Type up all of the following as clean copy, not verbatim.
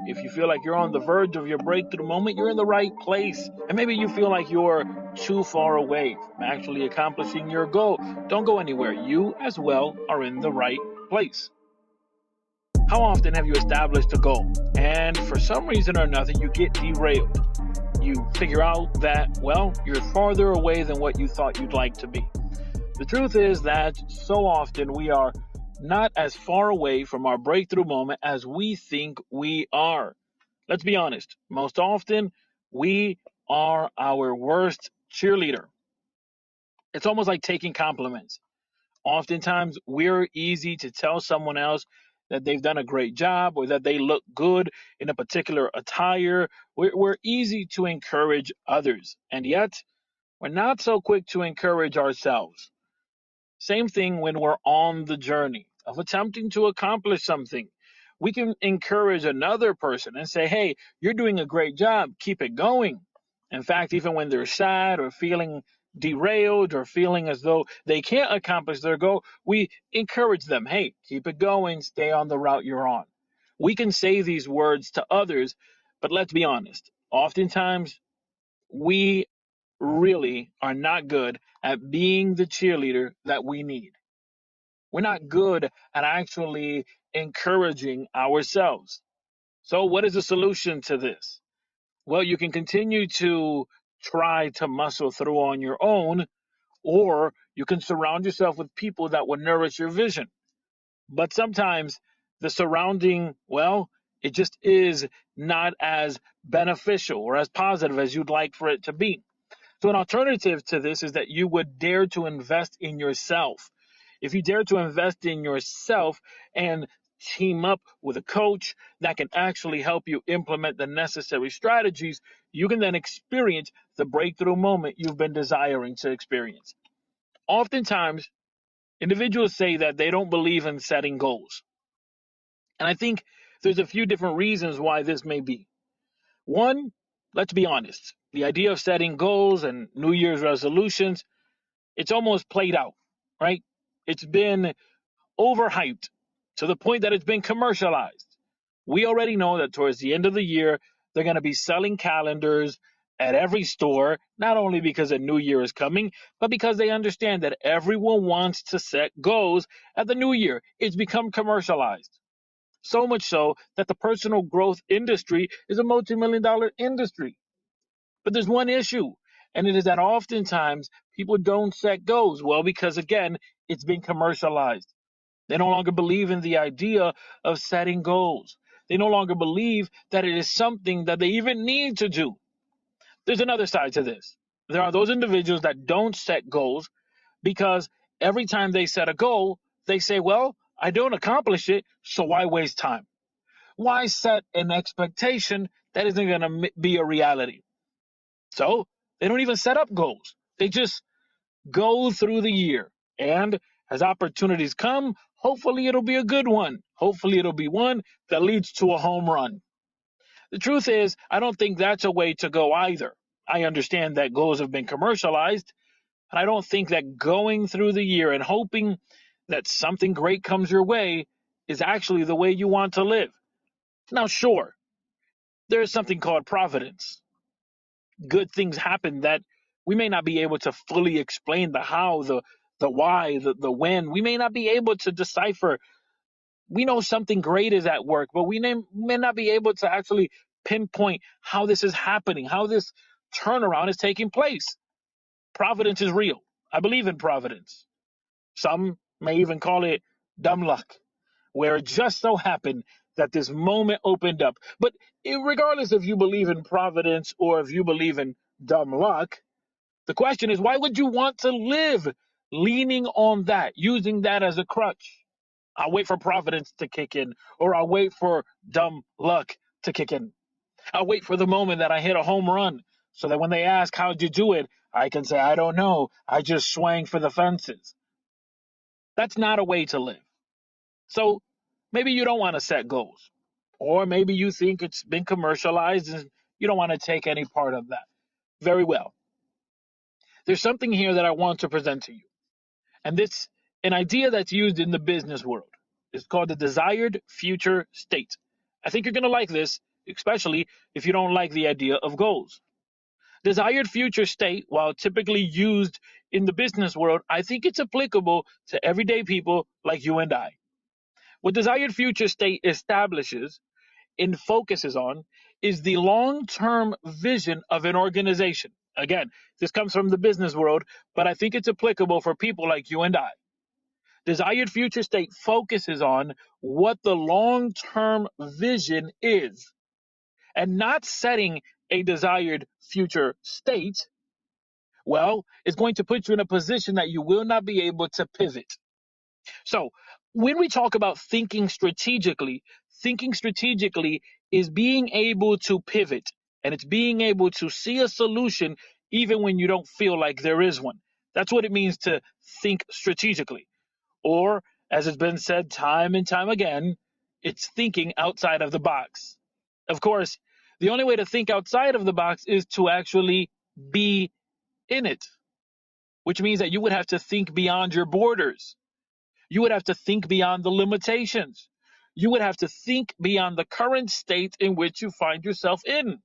If you feel like you're on the verge of your breakthrough moment, you're in the right place. And maybe you feel like you're too far away from actually accomplishing your goal. Don't go anywhere. You as well are in the right place. How often have you established a goal and for some reason or another you get derailed? You figure out that, well, you're farther away than what you thought you'd like to be. The truth is that so often we are not as far away from our breakthrough moment as we think we are. Let's be honest. Most often, we are our worst cheerleader. It's almost like taking compliments. Oftentimes, we're easy to tell someone else that they've done a great job or that they look good in a particular attire. We're easy to encourage others, and yet we're not so quick to encourage ourselves. Same thing when we're on the journey of attempting to accomplish something. We can encourage another person and say, hey, you're doing a great job. Keep it going. In fact, even when they're sad or feeling derailed or feeling as though they can't accomplish their goal, we encourage them, hey, keep it going. Stay on the route you're on. We can say these words to others, but let's be honest. Oftentimes, we really are not good at being the cheerleader that we need. We're not good at actually encouraging ourselves. So, what is the solution to this? Well, you can continue to try to muscle through on your own, or you can surround yourself with people that will nourish your vision. But sometimes the surrounding, well, it just is not as beneficial or as positive as you'd like for it to be. So, an alternative to this is that you would dare to invest in yourself. If you dare to invest in yourself and team up with a coach that can actually help you implement the necessary strategies, you can then experience the breakthrough moment you've been desiring to experience. Oftentimes, individuals say that they don't believe in setting goals. And I think there's a few different reasons why this may be. One, let's be honest, the idea of setting goals and New Year's resolutions, it's almost played out, right? It's been overhyped to the point that it's been commercialized. We already know that towards the end of the year, they're going to be selling calendars at every store, not only because a new year is coming, but because they understand that everyone wants to set goals at the new year. It's become commercialized. So much so that the personal growth industry is a multi-million dollar industry. But there's one issue, and it is that oftentimes people don't set goals. Well, because again, it's been commercialized. They no longer believe in the idea of setting goals. They no longer believe that it is something that they even need to do. There's another side to this. There are those individuals that don't set goals because every time they set a goal, they say, well, I don't accomplish it, so why waste time? Why set an expectation that isn't going to be a reality? So they don't even set up goals. They just go through the year. And as opportunities come, hopefully it'll be a good one. Hopefully it'll be one that leads to a home run. The truth is, I don't think that's a way to go either. I understand that goals have been commercialized, and I don't think that going through the year and hoping that something great comes your way is actually the way you want to live. Now, sure, there is something called providence. Good things happen that we may not be able to fully explain the how, the why, the when. We may not be able to decipher. We know something great is at work, but we may not be able to actually pinpoint how this is happening, how this turnaround is taking place. Providence is real. I believe in providence. Some may even call it dumb luck, where it just so happened that this moment opened up. But regardless if you believe in providence or if you believe in dumb luck, the question is, why would you want to live leaning on that, using that as a crutch? I'll wait for providence to kick in, or I'll wait for dumb luck to kick in. I'll wait for the moment that I hit a home run so that when they ask, how'd you do it? I can say, I don't know. I just swang for the fences. That's not a way to live. So maybe you don't want to set goals, or maybe you think it's been commercialized and you don't want to take any part of that. Very well. There's something here that I want to present to you. And this, an idea that's used in the business world. It's called the desired future state. I think you're going to like this, especially if you don't like the idea of goals. Desired future state, while typically used in the business world, I think it's applicable to everyday people like you and I. What desired future state establishes and focuses on is the long term vision of an organization. Again, this comes from the business world, but I think it's applicable for people like you and I. Desired future state focuses on what the long term vision is and not setting a desired future state. Well, it's going to put you in a position that you will not be able to pivot. So, when we talk about thinking strategically is being able to pivot, and it's being able to see a solution even when you don't feel like there is one. That's what it means to think strategically. Or, as it's been said time and time again, it's thinking outside of the box. Of course, the only way to think outside of the box is to actually be in it, which means that you would have to think beyond your borders. You would have to think beyond the limitations. You would have to think beyond the current state in which you find yourself in.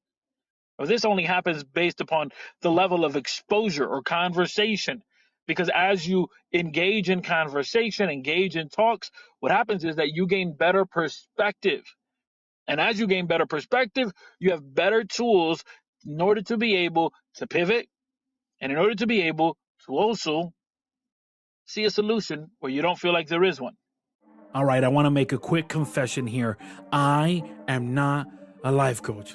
Well, this only happens based upon the level of exposure or conversation. Because as you engage in conversation, engage in talks, what happens is that you gain better perspective. And as you gain better perspective, you have better tools in order to be able to pivot and in order to be able to also see a solution where you don't feel like there is one. All right, I want to make a quick confession here. I am not a life coach.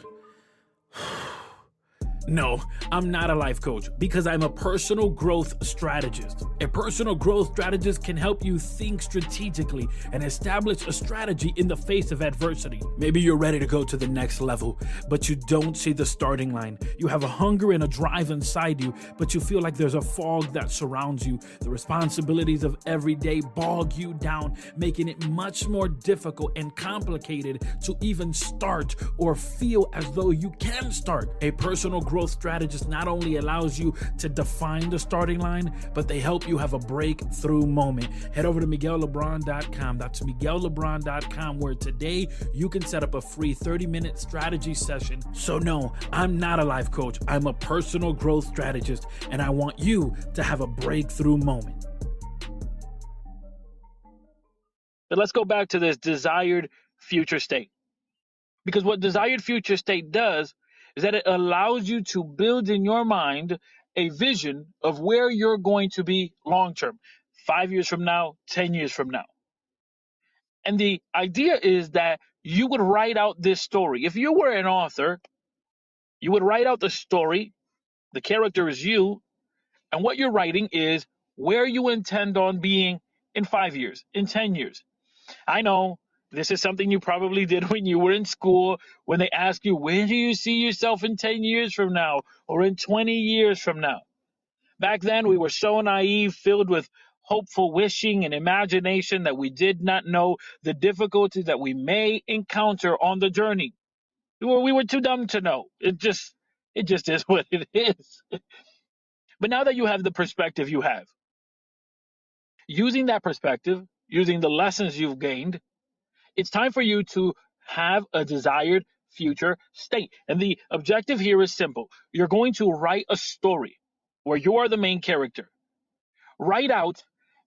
No, I'm not a life coach because I'm a personal growth strategist. A personal growth strategist can help you think strategically and establish a strategy in the face of adversity. Maybe you're ready to go to the next level, but you don't see the starting line. You have a hunger and a drive inside you, but you feel like there's a fog that surrounds you. The responsibilities of every day bog you down, making it much more difficult and complicated to even start or feel as though you can start. A personal growth strategist not only allows you to define the starting line, but they help you have a breakthrough moment. Head over to MiguelLebron.com. That's MiguelLebron.com, where today you can set up a free 30-minute strategy session. So no, I'm not a life coach. I'm a personal growth strategist, and I want you to have a breakthrough moment. But let's go back to this desired future state. Because what desired future state does is that it allows you to build in your mind a vision of where you're going to be long term, 5 years from now, 10 years from now. And the idea is that you would write out this story. If you were an author, you would write out the story, the character is you, and what you're writing is where you intend on being in 5 years, in 10 years. I know this is something you probably did when you were in school, when they ask you, where do you see yourself in 10 years from now or in 20 years from now? Back then, we were so naive, filled with hopeful wishing and imagination that we did not know the difficulties that we may encounter on the journey. We were too dumb to know. It just is what it is. But now that you have the perspective you have, using that perspective, using the lessons you've gained, it's time for you to have a desired future state. And the objective here is simple. You're going to write a story where you are the main character. Write out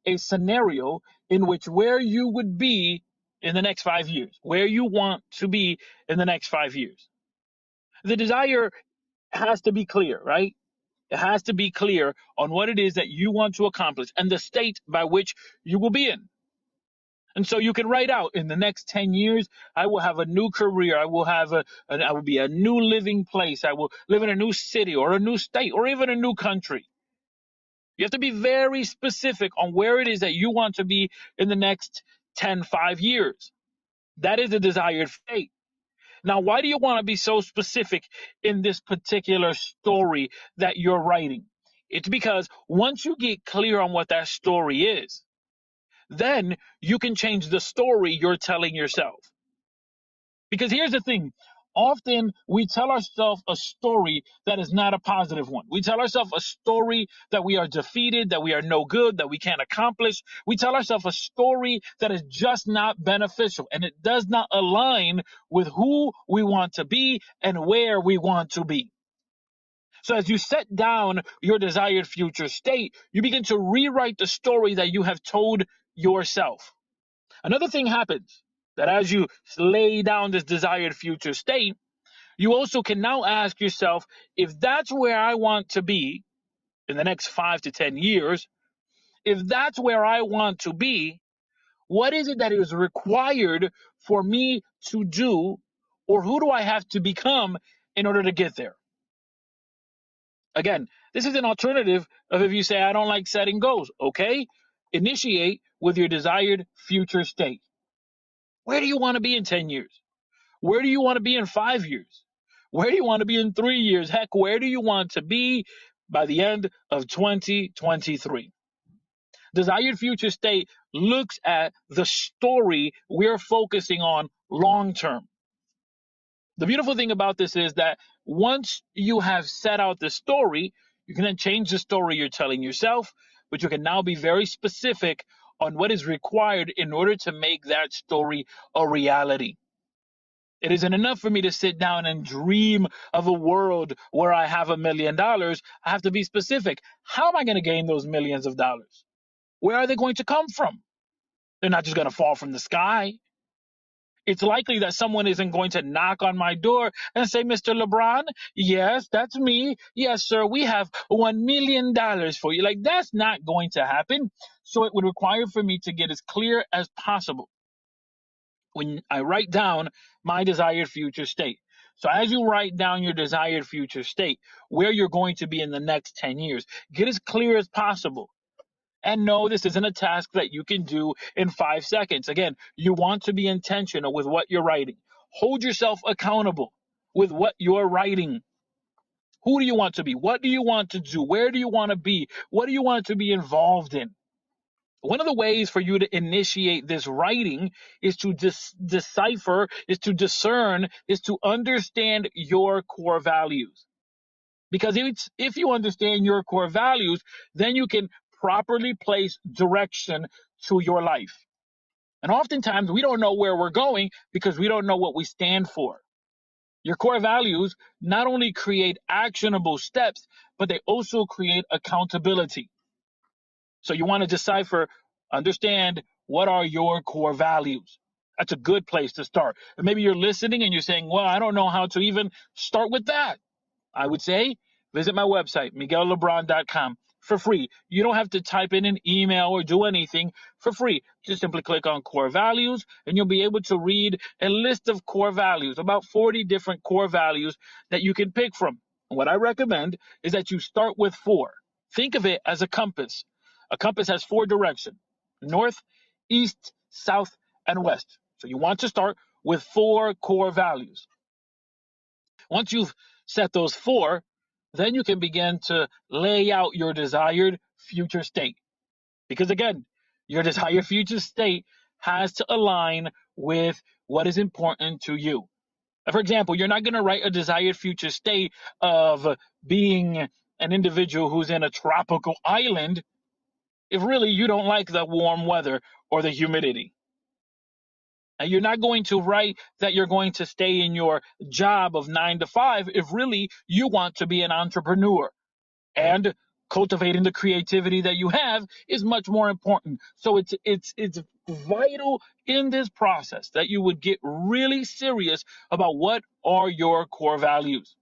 a scenario in which where you would be in the next 5 years, where you want to be in the next 5 years. The desire has to be clear, right? It has to be clear on what it is that you want to accomplish and the state by which you will be in. And so you can write out, in the next 10 years, I will have a new career. I will be a new living place. I will live in a new city or a new state or even a new country. You have to be very specific on where it is that you want to be in the next 5 years. That is the desired fate. Now, why do you want to be so specific in this particular story that you're writing? It's because once you get clear on what that story is, then you can change the story you're telling yourself. Because here's the thing, Often we tell ourselves a story that is not a positive one. We tell ourselves a story that we are defeated, that we are no good, that we can't accomplish. We tell ourselves a story that is just not beneficial and it does not align with who we want to be and where we want to be. So as you set down your desired future state, you begin to rewrite the story that you have told yourself. Another thing happens that as you lay down this desired future state, you also can now ask yourself, if that's where I want to be in the next 5 to 10 years, if that's where I want to be, what is it that is required for me to do, or who do I have to become in order to get there? Again, this is an alternative of if you say, I don't like setting goals. Okay, initiate with your desired future state. Where do you want to be in 10 years? Where do you want to be in 5 years? Where do you want to be in 3 years? Heck, where do you want to be by the end of 2023? Desired future state looks at the story we're focusing on long term. The beautiful thing about this is that once you have set out the story, you can then change the story you're telling yourself, but you can now be very specific on what is required in order to make that story a reality. It isn't enough for me to sit down and dream of a world where I have $1 million. I have to be specific. How am I going to gain those millions of dollars? Where are they going to come from? They're not just going to fall from the sky. It's likely that someone isn't going to knock on my door and say, Mr. LeBron, yes, that's me. Yes, sir, we have $1 million for you. Like, that's not going to happen. So it would require for me to get as clear as possible when I write down my desired future state. So as you write down your desired future state, where you're going to be in the next 10 years, get as clear as possible. And no, this isn't a task that you can do in 5 seconds. Again, you want to be intentional with what you're writing. Hold yourself accountable with what you're writing. Who do you want to be? What do you want to do? Where do you want to be? What do you want to be involved in? One of the ways for you to initiate this writing is to decipher, is to discern, is to understand your core values. Because if you understand your core values, then you can properly place direction to your life. And oftentimes we don't know where we're going because we don't know what we stand for. Your core values not only create actionable steps, but they also create accountability. So you want to decipher, understand what are your core values. That's a good place to start. And maybe you're listening and you're saying, well, I don't know how to even start with that. I would say visit my website, miguellebron.com, for free. You don't have to type in an email or do anything for free. Just simply click on core values and you'll be able to read a list of core values, about 40 different core values that you can pick from. What I recommend is that you start with 4. Think of it as a compass. A compass has 4 directions: north, east, south, and west. So you want to start with 4 core values. Once you've set those 4, then you can begin to lay out your desired future state. Because again, your desired future state has to align with what is important to you. For example, you're not going to write a desired future state of being an individual who's in a tropical island if really you don't like the warm weather or the humidity. And you're not going to write that you're going to stay in your job of 9 to 5 if really you want to be an entrepreneur. And cultivating the creativity that you have is much more important. So it's vital in this process that you would get really serious about what are your core values.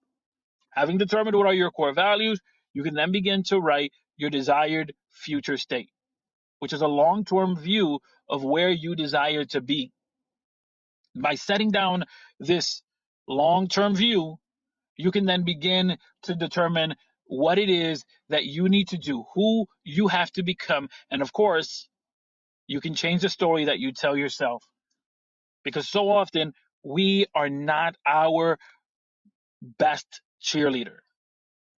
Having determined what are your core values, you can then begin to write your desired future state, which is a long-term view of where you desire to be. By setting down this long-term view, you can then begin to determine what it is that you need to do, who you have to become. And of course, you can change the story that you tell yourself. Because so often we are not our best cheerleader.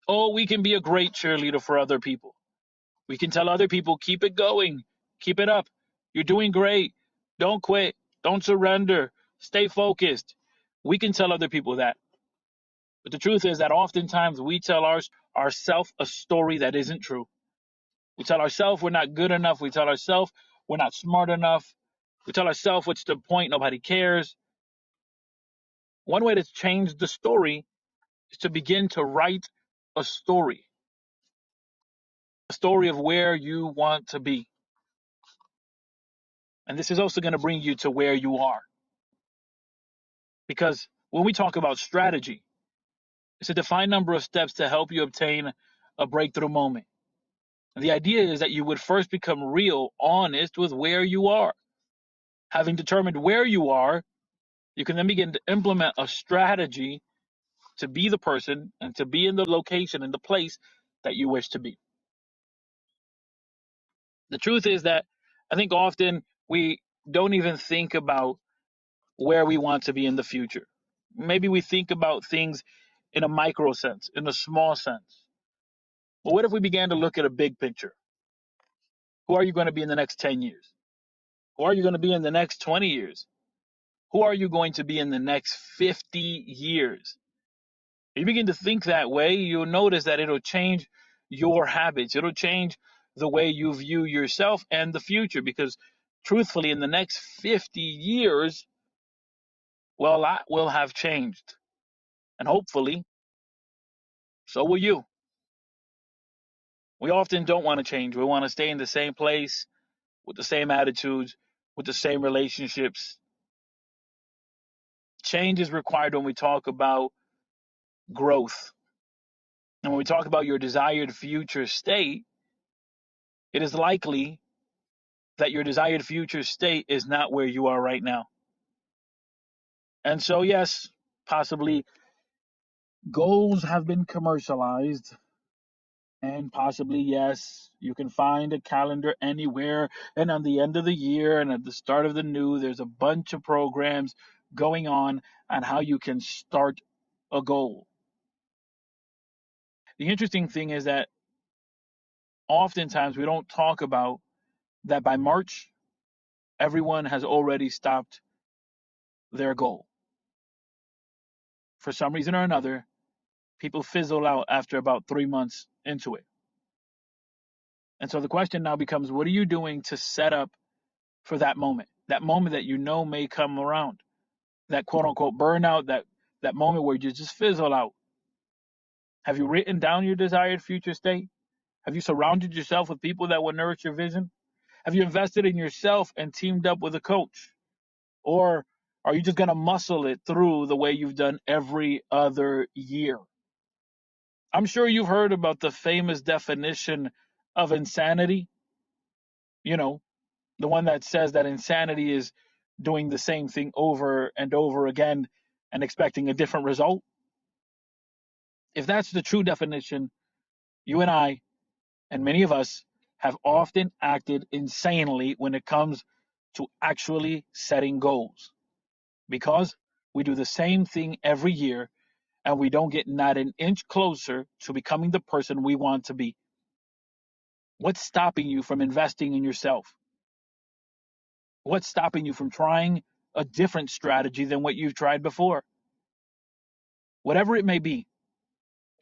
Oh, we can be a great cheerleader for other people. We can tell other people, keep it going, keep it up. You're doing great. Don't quit. Don't surrender. Stay focused. We can tell other people that. But the truth is that oftentimes we tell ourselves a story that isn't true. We tell ourselves we're not good enough. We tell ourselves we're not smart enough. We tell ourselves what's the point? Nobody cares. One way to change the story is to begin to write a story of where you want to be. And this is also going to bring you to where you are. Because when we talk about strategy, it's a defined number of steps to help you obtain a breakthrough moment. And the idea is that you would first become real, honest with where you are. Having determined where you are, you can then begin to implement a strategy to be the person and to be in the location and the place that you wish to be. The truth is that I think often we don't even think about where we want to be in the future. Maybe we think about things in a micro sense, in a small sense. But what if we began to look at a big picture? Who are you going to be in the next 10 years? Who are you going to be in the next 20 years? Who are you going to be in the next 50 years? If you begin to think that way, you'll notice that it'll change your habits. It'll change the way you view yourself and the future because truthfully, in the next 50 years, well, a lot will have changed. And hopefully, so will you. We often don't want to change. We want to stay in the same place with the same attitudes, with the same relationships. Change is required when we talk about growth. And when we talk about your desired future state, it is likely that your desired future state is not where you are right now. And so, yes, possibly goals have been commercialized. And possibly, yes, you can find a calendar anywhere. And on the end of the year and at the start of the new, there's a bunch of programs going on how you can start a goal. The interesting thing is that oftentimes we don't talk about that by March, everyone has already stopped their goal. For some reason or another, people fizzle out after about 3 months into it. And so the question now becomes, what are you doing to set up for that moment that you know may come around, that quote unquote burnout, that moment where you just fizzle out? Have you written down your desired future state? Have you surrounded yourself with people that will nourish your vision? Have you invested in yourself and teamed up with a coach? Or are you just going to muscle it through the way you've done every other year? I'm sure you've heard about the famous definition of insanity. You know, the one that says that insanity is doing the same thing over and over again and expecting a different result. If that's the true definition, you and I, and many of us, have often acted insanely when it comes to actually setting goals because we do the same thing every year and we don't get not an inch closer to becoming the person we want to be. What's stopping you from investing in yourself? What's stopping you from trying a different strategy than what you've tried before? Whatever it may be,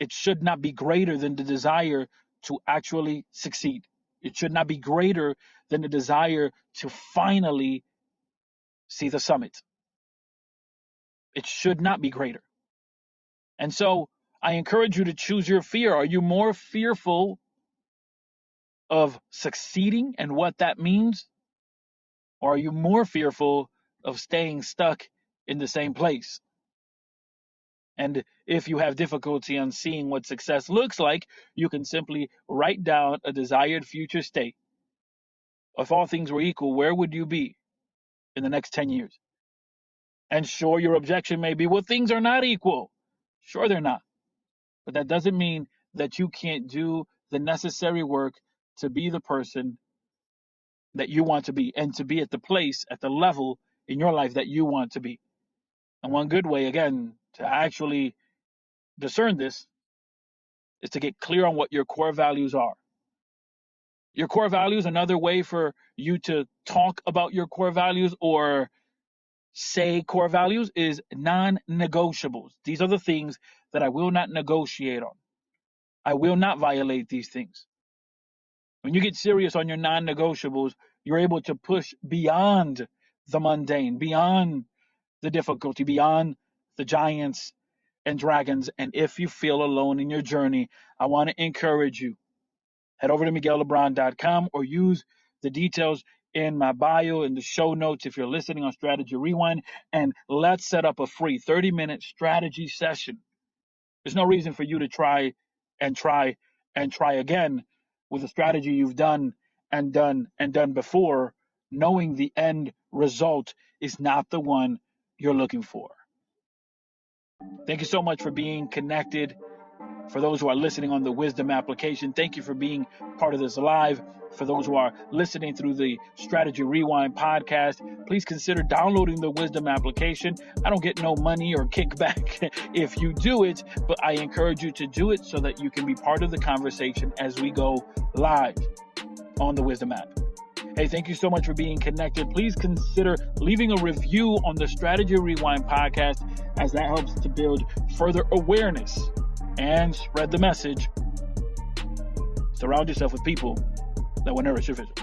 it should not be greater than the desire to actually succeed. It should not be greater than the desire to finally see the summit. It should not be greater. And so I encourage you to choose your fear. Are you more fearful of succeeding and what that means? Or are you more fearful of staying stuck in the same place? And if you have difficulty on seeing what success looks like, you can simply write down a desired future state. If all things were equal, where would you be in the next 10 years? And sure, your objection may be, well, things are not equal. Sure, they're not. But that doesn't mean that you can't do the necessary work to be the person that you want to be and to be at the place, at the level in your life that you want to be. And one good way, again, to actually discern this is to get clear on what your core values are. Your core values, another way for you to talk about your core values or say core values is non-negotiables. These are the things that I will not negotiate on. I will not violate these things. When you get serious on your non-negotiables, you're able to push beyond the mundane, beyond the difficulty, beyond the giants and dragons. And if you feel alone in your journey, I want to encourage you. Head over to MiguelLebron.com or use the details in my bio in the show notes if you're listening on Strategy Rewind, and let's set up a free 30-minute strategy session. There's no reason for you to try again with a strategy you've done before, knowing the end result is not the one you're looking for. Thank you so much for being connected. For those who are listening on the Wisdom application, thank you for being part of this live. For those who are listening through the Strategy Rewind podcast, please consider downloading the Wisdom application. I don't get no money or kickback if you do it, but I encourage you to do it so that you can be part of the conversation as we go live on the Wisdom app. Hey, thank you so much for being connected. Please consider leaving a review on the Strategy Rewind podcast, as that helps to build further awareness and spread the message. Surround yourself with people that will nourish your vision.